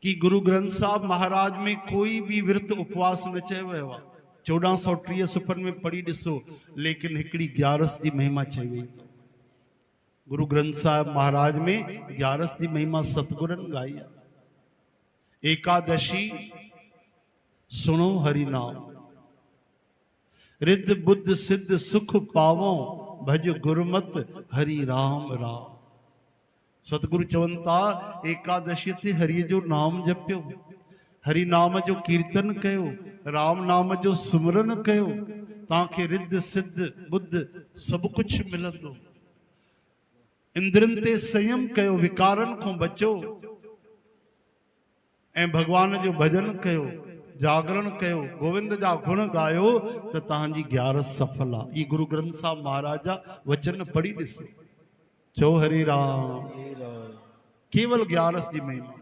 कि गुरु ग्रंथ साहब महाराज में कोई भी विरत उपवास न चयो वियो आहे। 1430 सुपन में पढ़ी ॾिसो, लेकिन हिकिड़ी ग्यारस जी महिमा चई वई। गुरु ग्रंथ साहब महाराज में ग्यारस की महिमा सतगुरन गाई आहे। एकादशी सुनो हरि नाम, रिद्ध बुद्ध सिद्ध सुख पावो, भज गुरुमत हरि राम राम। सतगुरु चवन था एकादशी ते हरि जो नाम जपियो, हरि नाम जो कीर्तन कयो, राम नाम जो सुमरन कयो, ताके रिद्ध सिद्ध बुद्ध सब कुछ मिलंदो। इंद्रन ते संयम कयो, विकारन को बचो, ऐं भगवान जो भजन कयो, जागरण कयो, गोविंद जा गुण गायो, तो तहांजी ग्यारस सफल आ। ये गुरु ग्रंथ साहब महाराज जा वचन पढ़ी ॾिसो। चो हरि राम। केवल ग्यारस की महिमा।